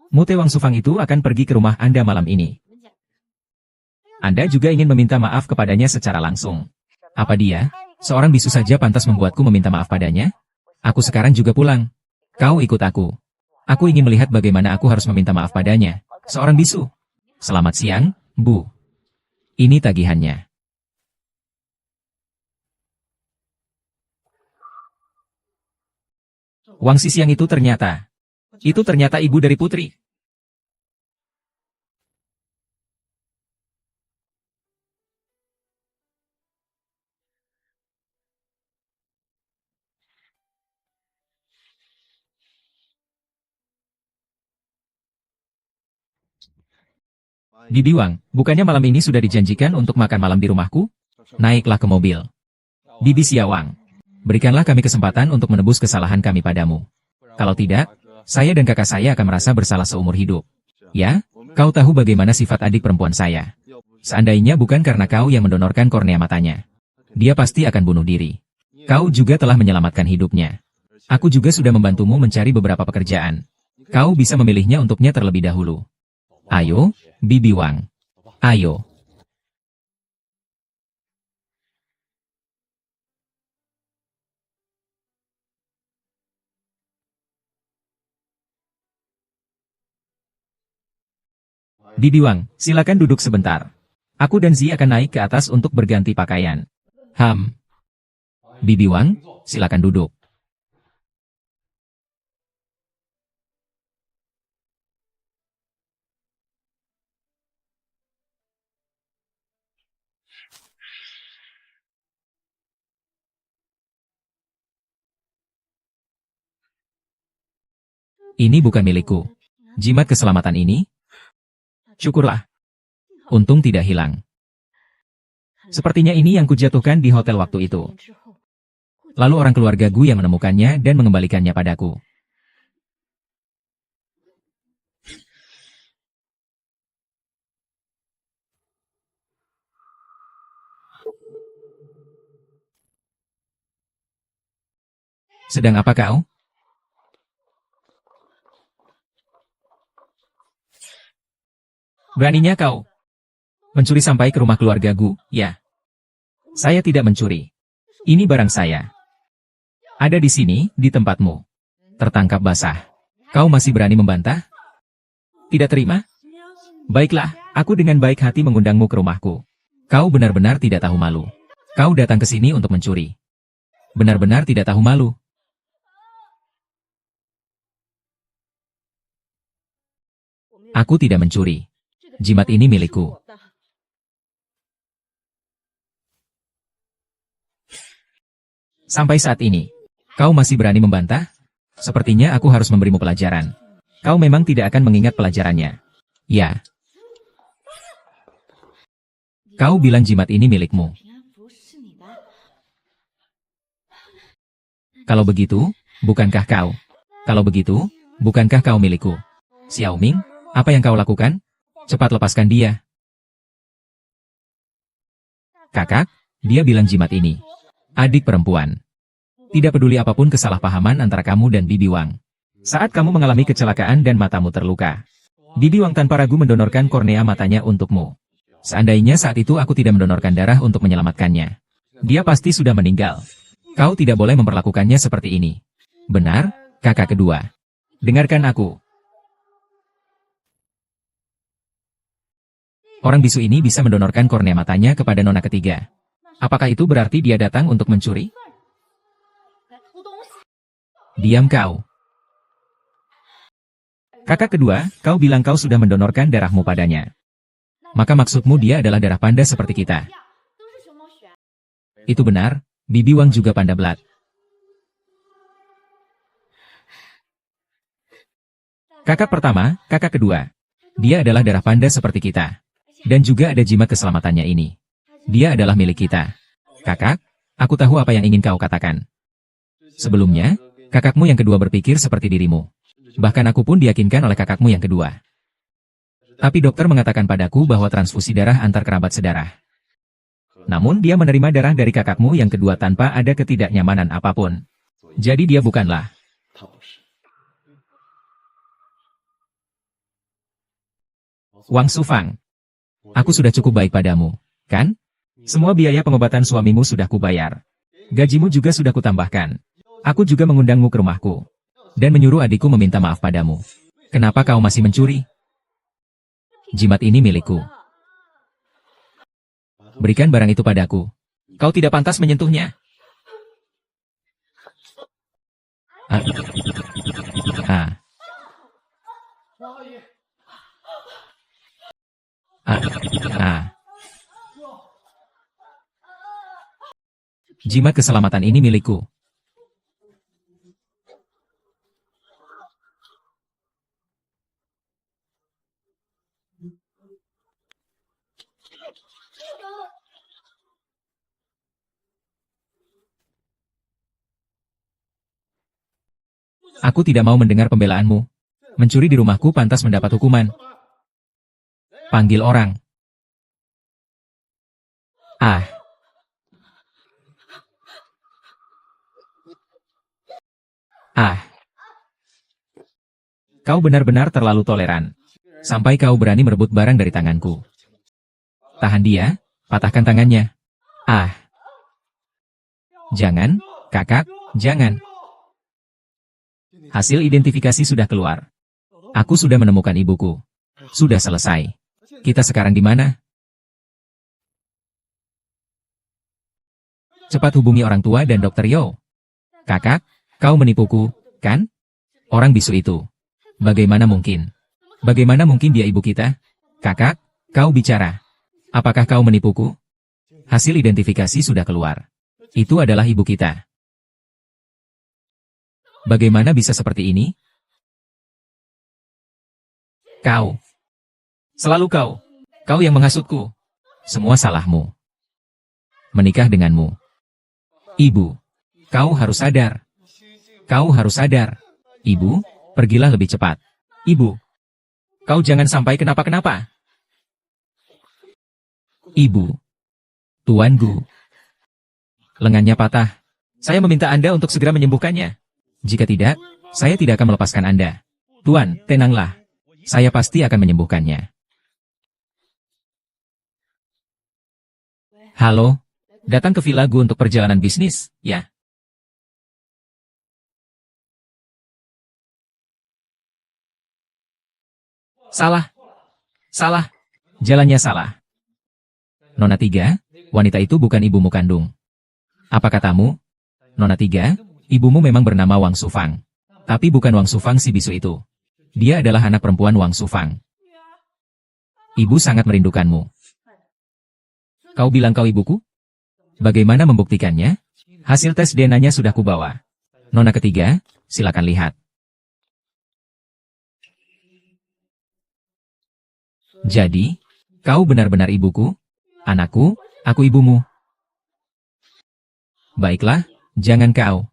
Mute Wang Sufang itu akan pergi ke rumah Anda malam ini. Anda juga ingin meminta maaf kepadanya secara langsung. Apa dia, seorang bisu saja pantas membuatku meminta maaf padanya? Aku sekarang juga pulang. Kau ikut aku. Aku ingin melihat bagaimana aku harus meminta maaf padanya. Seorang bisu. Selamat siang, Bu. Ini tagihannya. Wang Sisiang itu ternyata ibu dari Putri. Bibi Wang, bukannya malam ini sudah dijanjikan untuk makan malam di rumahku? Naiklah ke mobil. Bibi Siawang, berikanlah kami kesempatan untuk menebus kesalahan kami padamu. Kalau tidak, saya dan kakak saya akan merasa bersalah seumur hidup. Ya, kau tahu bagaimana sifat adik perempuan saya. Seandainya bukan karena kau yang mendonorkan kornea matanya, dia pasti akan bunuh diri. Kau juga telah menyelamatkan hidupnya. Aku juga sudah membantumu mencari beberapa pekerjaan. Kau bisa memilihnya untuknya terlebih dahulu. Ayo, Bibi Wang. Ayo. Bibi Wang, silakan duduk sebentar. Aku dan Zi akan naik ke atas untuk berganti pakaian. Bibi Wang, silakan duduk. Ini bukan milikku. Jimat keselamatan ini? Syukurlah. Untung tidak hilang. Sepertinya ini yang kujatuhkan di hotel waktu itu. Lalu orang keluarga Gu yang menemukannya dan mengembalikannya padaku. Sedang apa kau? Beraninya kau mencuri sampai ke rumah keluarga Gu, ya? Saya tidak mencuri. Ini barang saya. Ada di sini, di tempatmu. Tertangkap basah. Kau masih berani membantah? Tidak terima? Baiklah, aku dengan baik hati mengundangmu ke rumahku. Kau benar-benar tidak tahu malu. Kau datang ke sini untuk mencuri. Benar-benar tidak tahu malu. Aku tidak mencuri. Jimat ini milikku. Sampai saat ini, kau masih berani membantah? Sepertinya aku harus memberimu pelajaran. Kau memang tidak akan mengingat pelajarannya. Ya. Kau bilang jimat ini milikmu. Kalau begitu, bukankah kau? Kalau begitu, bukankah kau milikku? Xiaoming, apa yang kau lakukan? Cepat lepaskan dia. Kakak, dia bilang jimat ini. Adik perempuan. Tidak peduli apapun kesalahpahaman antara kamu dan Bibi Wang. Saat kamu mengalami kecelakaan dan matamu terluka, Bibi Wang tanpa ragu mendonorkan kornea matanya untukmu. Seandainya saat itu aku tidak mendonorkan darah untuk menyelamatkannya, dia pasti sudah meninggal. Kau tidak boleh memperlakukannya seperti ini. Benar, kakak kedua. Dengarkan aku. Orang bisu ini bisa mendonorkan kornea matanya kepada nona ketiga. Apakah itu berarti dia datang untuk mencuri? Diam kau. Kakak kedua, kau bilang kau sudah mendonorkan darahmu padanya. Maka maksudmu dia adalah darah panda seperti kita. Itu benar, Bibi Wang juga panda blood. Kakak pertama, kakak kedua. Dia adalah darah panda seperti kita. Dan juga ada jimat keselamatannya ini. Dia adalah milik kita. Kakak, aku tahu apa yang ingin kau katakan. Sebelumnya, kakakmu yang kedua berpikir seperti dirimu. Bahkan aku pun diyakinkan oleh kakakmu yang kedua. Tapi dokter mengatakan padaku bahwa transfusi darah antar kerabat sedarah. Namun dia menerima darah dari kakakmu yang kedua tanpa ada ketidaknyamanan apapun. Jadi dia bukanlah. Wang Shufang. Aku sudah cukup baik padamu, kan? Semua biaya pengobatan suamimu sudah kubayar. Gajimu juga sudah kutambahkan. Aku juga mengundangmu ke rumahku. Dan menyuruh adikku meminta maaf padamu. Kenapa kau masih mencuri? Jimat ini milikku. Berikan barang itu padaku. Kau tidak pantas menyentuhnya. Jimat keselamatan ini milikku. Aku tidak mau mendengar pembelaanmu. Mencuri di rumahku pantas mendapat hukuman. Panggil orang. Kau benar-benar terlalu toleran. Sampai kau berani merebut barang dari tanganku. Tahan dia, patahkan tangannya. Jangan, kakak, jangan. Hasil identifikasi sudah keluar. Aku sudah menemukan ibuku. Sudah selesai. Kita sekarang di mana? Cepat hubungi orang tua dan Dokter Yo. Kakak, kau menipuku, kan? Orang bisu itu. Bagaimana mungkin? Bagaimana mungkin dia ibu kita? Kakak, kau bicara. Apakah kau menipuku? Hasil identifikasi sudah keluar. Itu adalah ibu kita. Bagaimana bisa seperti ini? Kau. Selalu kau. Kau yang menghasutku. Semua salahmu. Menikah denganmu. Ibu. Kau harus sadar. Kau harus sadar. Ibu, pergilah lebih cepat. Ibu. Kau jangan sampai kenapa-kenapa. Ibu. Tuanku. Lengannya patah. Saya meminta Anda untuk segera menyembuhkannya. Jika tidak, saya tidak akan melepaskan Anda. Tuan, tenanglah. Saya pasti akan menyembuhkannya. Halo? Datang ke Villa Gu untuk perjalanan bisnis, ya? Salah. Salah. Jalannya salah. Nona 3, wanita itu bukan ibumu kandung. Apa katamu? Nona 3, ibumu memang bernama Wang Sufang. Tapi bukan Wang Sufang si bisu itu. Dia adalah anak perempuan Wang Sufang. Ibu sangat merindukanmu. Kau bilang kau ibuku? Bagaimana membuktikannya? Hasil tes DNA-nya sudah kubawa. Nona ketiga, silakan lihat. Jadi, kau benar-benar ibuku? Anakku, aku ibumu. Baiklah, jangan kau.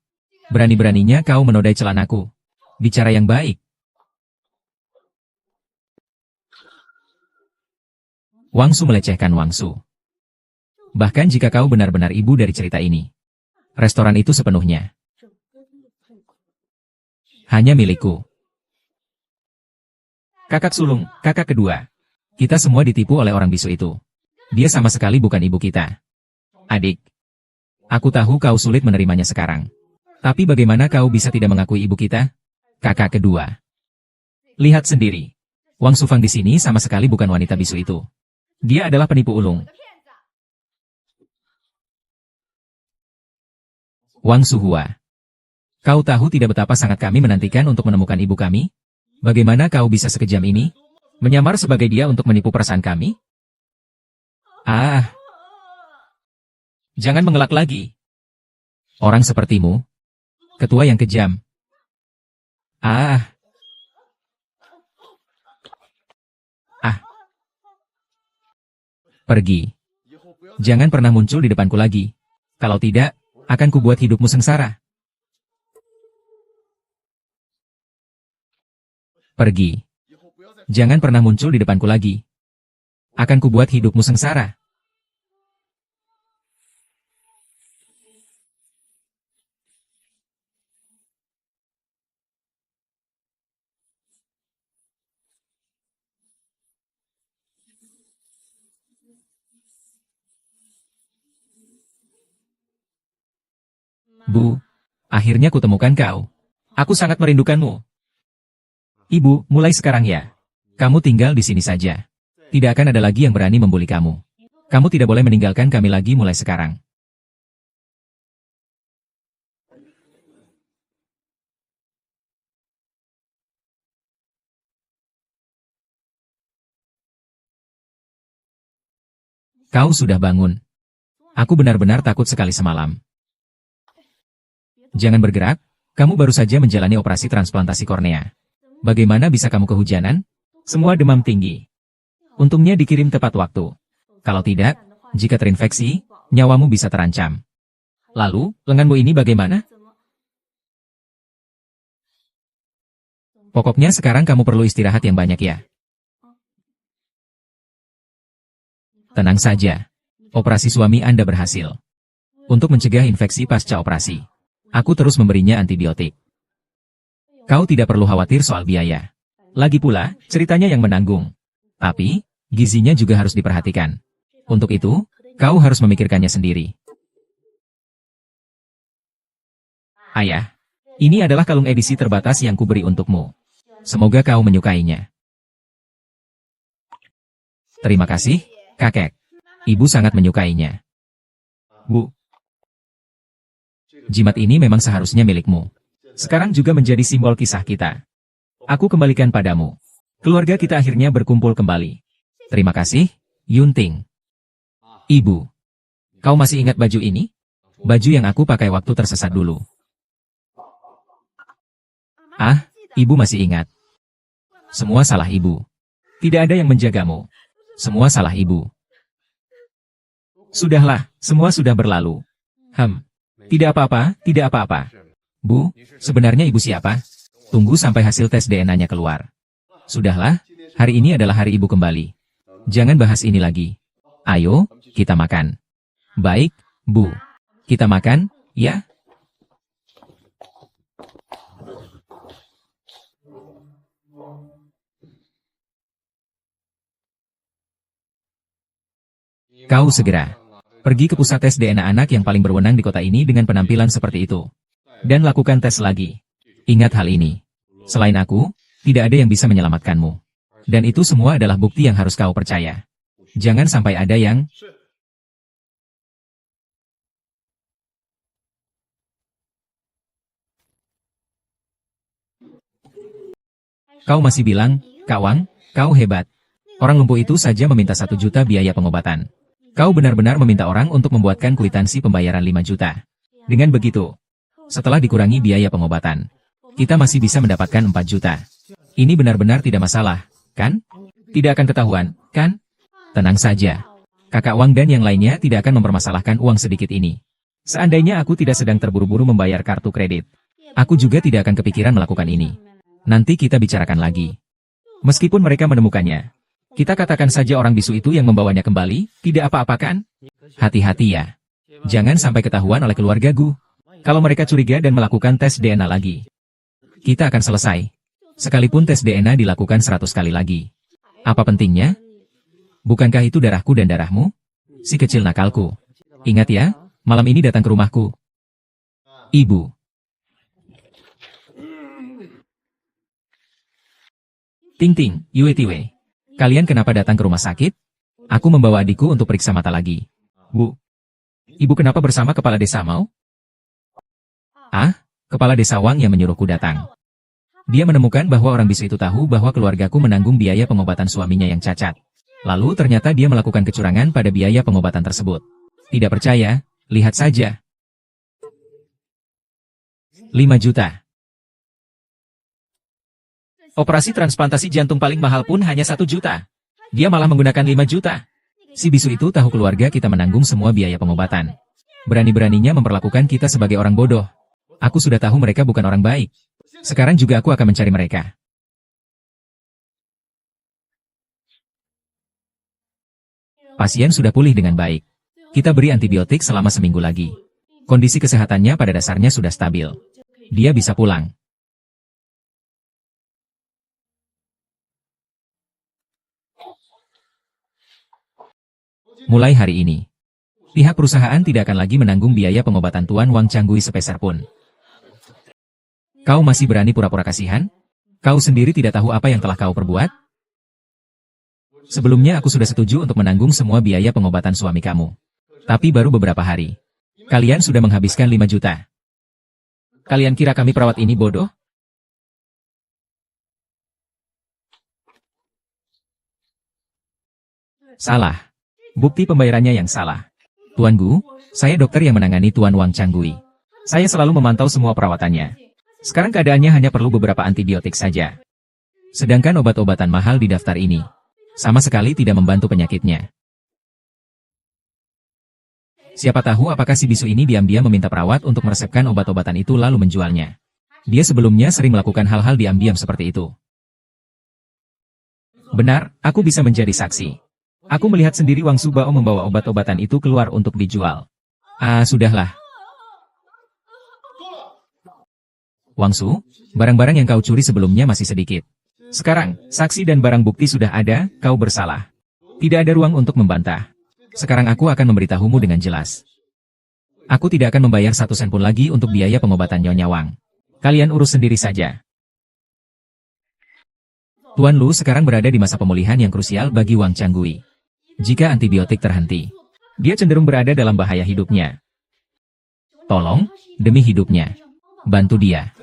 Berani-beraninya kau menodai celanaku. Bicara yang baik. Wangsu melecehkan Wangsu. Bahkan jika kau benar-benar ibu dari cerita ini. Restoran itu sepenuhnya hanya milikku. Kakak sulung, kakak kedua. Kita semua ditipu oleh orang bisu itu. Dia sama sekali bukan ibu kita. Adik. Aku tahu kau sulit menerimanya sekarang. Tapi bagaimana kau bisa tidak mengakui ibu kita? Kakak kedua. Lihat sendiri. Wang Sufang di sini sama sekali bukan wanita bisu itu. Dia adalah penipu ulung. Wang Suhua. Kau tahu tidak betapa sangat kami menantikan untuk menemukan ibu kami? Bagaimana kau bisa sekejam ini? Menyamar sebagai dia untuk menipu perasaan kami? Ah. Jangan mengelak lagi. Orang sepertimu. Ketua yang kejam. Ah. Ah. Pergi. Jangan pernah muncul di depanku lagi. Kalau tidak, akan kubuat hidupmu sengsara. Pergi. Jangan pernah muncul di depanku lagi. Akan kubuat hidupmu sengsara. Bu, akhirnya kutemukan kau. Aku sangat merindukanmu. Ibu, mulai sekarang ya. Kamu tinggal di sini saja. Tidak akan ada lagi yang berani membuli kamu. Kamu tidak boleh meninggalkan kami lagi mulai sekarang. Kau sudah bangun. Aku benar-benar takut sekali semalam. Jangan bergerak, kamu baru saja menjalani operasi transplantasi kornea. Bagaimana bisa kamu kehujanan? Semua demam tinggi. Untungnya dikirim tepat waktu. Kalau tidak, jika terinfeksi, nyawamu bisa terancam. Lalu, lenganmu ini bagaimana? Pokoknya sekarang kamu perlu istirahat yang banyak ya. Tenang saja. Operasi suami Anda berhasil. Untuk mencegah infeksi pasca operasi. Aku terus memberinya antibiotik. Kau tidak perlu khawatir soal biaya. Lagi pula, ceritanya yang menanggung. Tapi, gizinya juga harus diperhatikan. Untuk itu, kau harus memikirkannya sendiri. Ayah, ini adalah kalung edisi terbatas yang kuberi untukmu. Semoga kau menyukainya. Terima kasih, kakek. Ibu sangat menyukainya. Bu, jimat ini memang seharusnya milikmu. Sekarang juga menjadi simbol kisah kita. Aku kembalikan padamu. Keluarga kita akhirnya berkumpul kembali. Terima kasih, Yunting. Ibu, kau masih ingat baju ini? Baju yang aku pakai waktu tersesat dulu. Ah, ibu masih ingat. Semua salah ibu. Tidak ada yang menjagamu. Semua salah ibu. Sudahlah, semua sudah berlalu. Tidak apa-apa, tidak apa-apa. Bu, sebenarnya ibu siapa? Tunggu sampai hasil tes DNA-nya keluar. Sudahlah, hari ini adalah hari ibu kembali. Jangan bahas ini lagi. Ayo, kita makan. Baik, Bu. Kita makan, ya? Kau segera pergi ke pusat tes DNA anak yang paling berwenang di kota ini dengan penampilan seperti itu. Dan lakukan tes lagi. Ingat hal ini. Selain aku, tidak ada yang bisa menyelamatkanmu. Dan itu semua adalah bukti yang harus kau percaya. Jangan sampai ada yang... Kau masih bilang, Kak Wang, kau hebat. Orang lumpuh itu saja meminta 1 juta biaya pengobatan. Kau benar-benar meminta orang untuk membuatkan kwitansi pembayaran 5 juta. Dengan begitu, setelah dikurangi biaya pengobatan, kita masih bisa mendapatkan 4 juta. Ini benar-benar tidak masalah, kan? Tidak akan ketahuan, kan? Tenang saja. Kakak Wang dan yang lainnya tidak akan mempermasalahkan uang sedikit ini. Seandainya aku tidak sedang terburu-buru membayar kartu kredit, aku juga tidak akan kepikiran melakukan ini. Nanti kita bicarakan lagi. Meskipun mereka menemukannya, kita katakan saja orang bisu itu yang membawanya kembali, tidak apa-apa kan? Hati-hati ya. Jangan sampai ketahuan oleh keluarga Gu. Kalau mereka curiga dan melakukan tes DNA lagi, kita akan selesai. Sekalipun tes DNA dilakukan 100 kali lagi. Apa pentingnya? Bukankah itu darahku dan darahmu? Si kecil nakalku. Ingat ya, malam ini datang ke rumahku. Ibu. Ting-ting, Yue Tiwei. Kalian kenapa datang ke rumah sakit? Aku membawa adikku untuk periksa mata lagi. Bu. Ibu kenapa bersama kepala desa mau? Ah, kepala desa Wang yang menyuruhku datang. Dia menemukan bahwa orang bisu itu tahu bahwa keluargaku menanggung biaya pengobatan suaminya yang cacat. Lalu ternyata dia melakukan kecurangan pada biaya pengobatan tersebut. Tidak percaya? Lihat saja. 5 juta. Operasi transplantasi jantung paling mahal pun hanya 1 juta. Dia malah menggunakan 5 juta. Si bisu itu tahu keluarga kita menanggung semua biaya pengobatan. Berani-beraninya memperlakukan kita sebagai orang bodoh. Aku sudah tahu mereka bukan orang baik. Sekarang juga aku akan mencari mereka. Pasien sudah pulih dengan baik. Kita beri antibiotik selama seminggu lagi. Kondisi kesehatannya pada dasarnya sudah stabil. Dia bisa pulang. Mulai hari ini, pihak perusahaan tidak akan lagi menanggung biaya pengobatan Tuan Wang Canggui sepeser pun. Kau masih berani pura-pura kasihan? Kau sendiri tidak tahu apa yang telah kau perbuat? Sebelumnya aku sudah setuju untuk menanggung semua biaya pengobatan suami kamu. Tapi baru beberapa hari. Kalian sudah menghabiskan 5 juta. Kalian kira kami perawat ini bodoh? Salah. Bukti pembayarannya yang salah. Tuan Gu, saya dokter yang menangani Tuan Wang Canggui. Saya selalu memantau semua perawatannya. Sekarang keadaannya hanya perlu beberapa antibiotik saja. Sedangkan obat-obatan mahal di daftar ini sama sekali tidak membantu penyakitnya. Siapa tahu apakah si bisu ini diam-diam meminta perawat untuk meresepkan obat-obatan itu lalu menjualnya. Dia sebelumnya sering melakukan hal-hal diam-diam seperti itu. Benar, aku bisa menjadi saksi. Aku melihat sendiri Wang Subao membawa obat-obatan itu keluar untuk dijual. Ah, sudahlah. Wang Su, barang-barang yang kau curi sebelumnya masih sedikit. Sekarang, saksi dan barang bukti sudah ada, kau bersalah. Tidak ada ruang untuk membantah. Sekarang aku akan memberitahumu dengan jelas. Aku tidak akan membayar 1 sen pun lagi untuk biaya pengobatan Nyonya Wang. Kalian urus sendiri saja. Tuan Lu sekarang berada di masa pemulihan yang krusial bagi Wang Canggui. Jika antibiotik terhenti, dia cenderung berada dalam bahaya hidupnya. Tolong, demi hidupnya, bantu dia.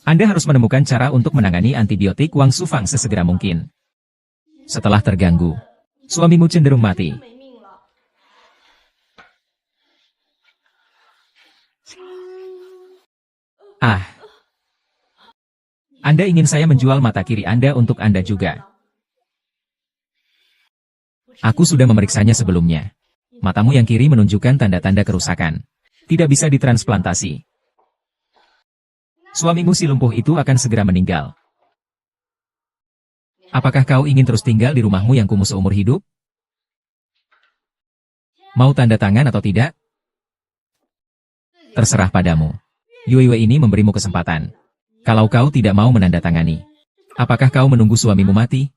Anda harus menemukan cara untuk menangani antibiotik Wang Shufang sesegera mungkin. Setelah terganggu, suamimu cenderung mati. Anda ingin saya menjual mata kiri Anda untuk Anda juga. Aku sudah memeriksanya sebelumnya. Matamu yang kiri menunjukkan tanda-tanda kerusakan. Tidak bisa ditransplantasi. Suamimu si lumpuh itu akan segera meninggal. Apakah kau ingin terus tinggal di rumahmu yang kumuh seumur hidup? Mau tanda tangan atau tidak? Terserah padamu. Yue ini memberimu kesempatan. Kalau kau tidak mau menandatangani, apakah kau menunggu suamimu mati?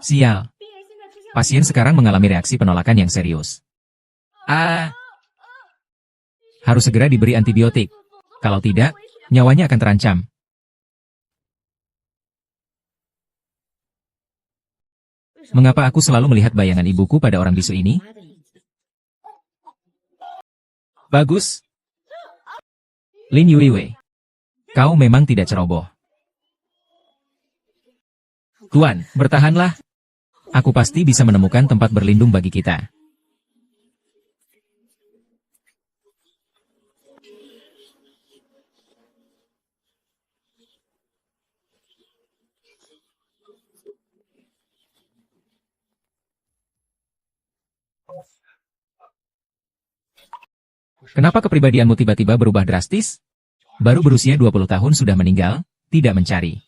Sial. Pasien sekarang mengalami reaksi penolakan yang serius. Harus segera diberi antibiotik. Kalau tidak, nyawanya akan terancam. Mengapa aku selalu melihat bayangan ibuku pada orang bisu ini? Bagus. Lin Yuiwei. Kau memang tidak ceroboh. Tuan, bertahanlah. Aku pasti bisa menemukan tempat berlindung bagi kita. Kenapa kepribadianmu tiba-tiba berubah drastis? Baru berusia 20 tahun sudah meninggal, tidak mencari.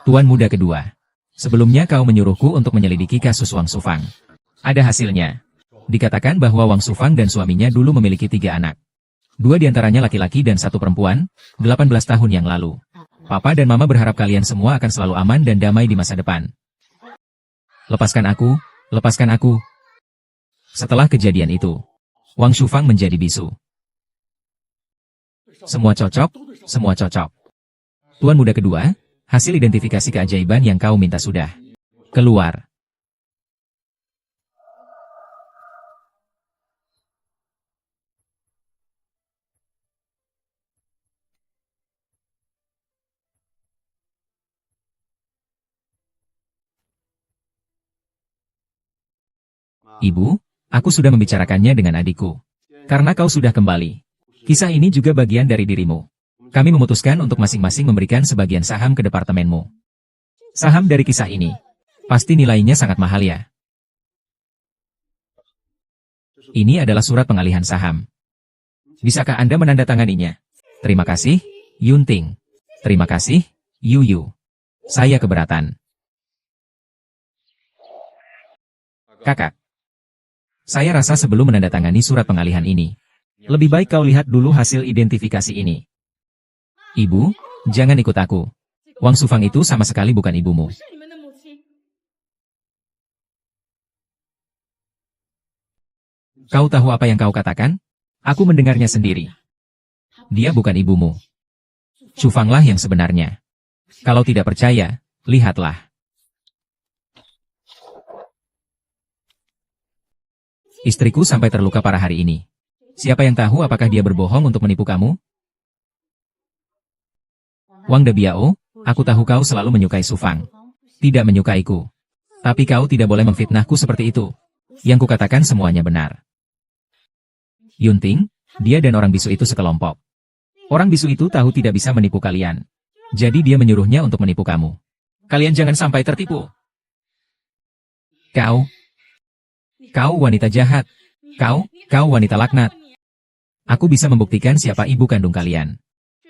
Tuan muda kedua. Sebelumnya kau menyuruhku untuk menyelidiki kasus Wang Shufang. Ada hasilnya. Dikatakan bahwa Wang Shufang dan suaminya dulu memiliki 3 anak. 2 diantaranya laki-laki dan 1 perempuan, 18 tahun yang lalu. Papa dan Mama berharap kalian semua akan selalu aman dan damai di masa depan. Lepaskan aku, lepaskan aku. Setelah kejadian itu, Wang Shufang menjadi bisu. Semua cocok, semua cocok. Tuan muda kedua, hasil identifikasi keajaiban yang kau minta sudah keluar. Ibu, aku sudah membicarakannya dengan adikku. Karena kau sudah kembali. Kisah ini juga bagian dari dirimu. Kami memutuskan untuk masing-masing memberikan sebagian saham ke departemenmu. Saham dari kisah ini. Pasti nilainya sangat mahal ya. Ini adalah surat pengalihan saham. Bisakah Anda menandatanganinya? Terima kasih, Yunting. Terima kasih, Yuyu. Saya keberatan. Kakak. Saya rasa sebelum menandatangani surat pengalihan ini, lebih baik kau lihat dulu hasil identifikasi ini. Ibu, jangan ikut aku. Wang Shufang itu sama sekali bukan ibumu. Kau tahu apa yang kau katakan? Aku mendengarnya sendiri. Dia bukan ibumu. Shufanglah yang sebenarnya. Kalau tidak percaya, lihatlah. Istriku sampai terluka parah hari ini. Siapa yang tahu apakah dia berbohong untuk menipu kamu? Wang Debiao, aku tahu kau selalu menyukai Shufang. Tidak menyukaiku. Tapi kau tidak boleh memfitnahku seperti itu. Yang kukatakan semuanya benar. Yunting, dia dan orang bisu itu sekelompok. Orang bisu itu tahu tidak bisa menipu kalian. Jadi dia menyuruhnya untuk menipu kamu. Kalian jangan sampai tertipu. Kau wanita jahat. Kau wanita laknat. Aku bisa membuktikan siapa ibu kandung kalian.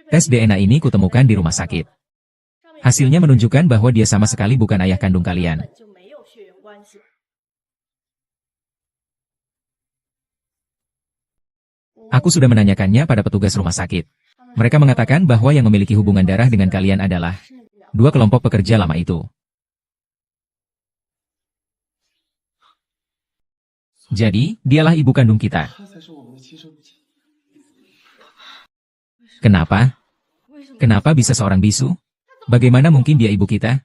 Tes DNA ini kutemukan di rumah sakit. Hasilnya menunjukkan bahwa dia sama sekali bukan ayah kandung kalian. Aku sudah menanyakannya pada petugas rumah sakit. Mereka mengatakan bahwa yang memiliki hubungan darah dengan kalian adalah dua kelompok pekerja lama itu. Jadi, dialah ibu kandung kita. Kenapa? Kenapa bisa seorang bisu? Bagaimana mungkin dia ibu kita?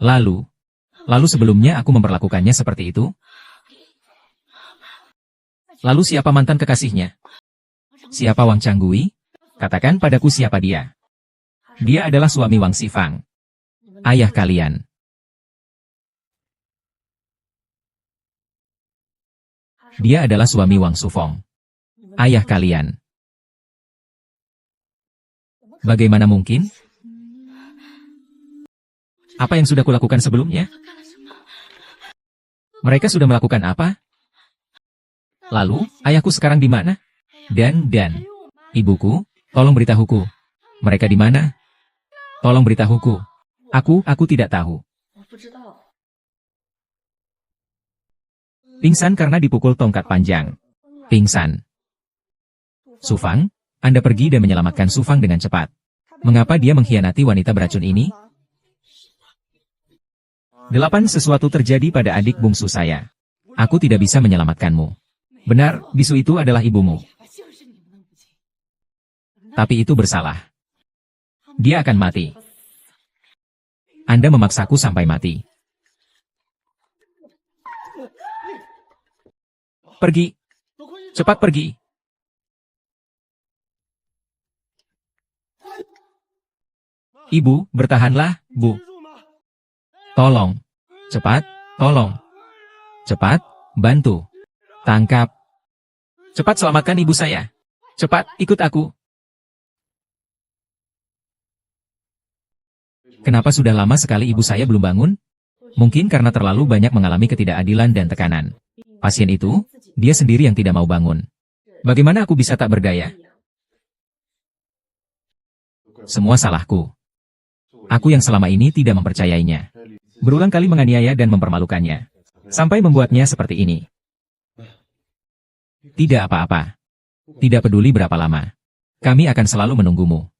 Lalu sebelumnya aku memperlakukannya seperti itu? Lalu siapa mantan kekasihnya? Siapa Wang Changgui? Katakan padaku siapa dia. Dia adalah suami Wang Xifang, ayah kalian. Dia adalah suami Wang Sufong, ayah kalian. Bagaimana mungkin? Apa yang sudah kulakukan sebelumnya? Mereka sudah melakukan apa? Lalu, ayahku sekarang di mana? Dan, ibuku, tolong beritahuku. Mereka di mana? Tolong beritahuku. Aku tidak tahu. Pingsan karena dipukul tongkat panjang. Pingsan. Sufang, Anda pergi dan menyelamatkan Sufang dengan cepat. Mengapa dia mengkhianati wanita beracun ini? 8. Sesuatu terjadi pada adik bungsu saya. Aku tidak bisa menyelamatkanmu. Benar, bisu itu adalah ibumu. Tapi itu bersalah. Dia akan mati. Anda memaksaku sampai mati. Pergi. Cepat pergi. Ibu, bertahanlah, Bu. Tolong. Cepat, tolong. Cepat, bantu. Tangkap. Cepat selamatkan ibu saya. Cepat, ikut aku. Kenapa sudah lama sekali ibu saya belum bangun? Mungkin karena terlalu banyak mengalami ketidakadilan dan tekanan. Pasien itu, dia sendiri yang tidak mau bangun. Bagaimana aku bisa tak berdaya? Semua salahku. Aku yang selama ini tidak mempercayainya. Berulang kali menganiaya dan mempermalukannya. Sampai membuatnya seperti ini. Tidak apa-apa. Tidak peduli berapa lama. Kami akan selalu menunggumu.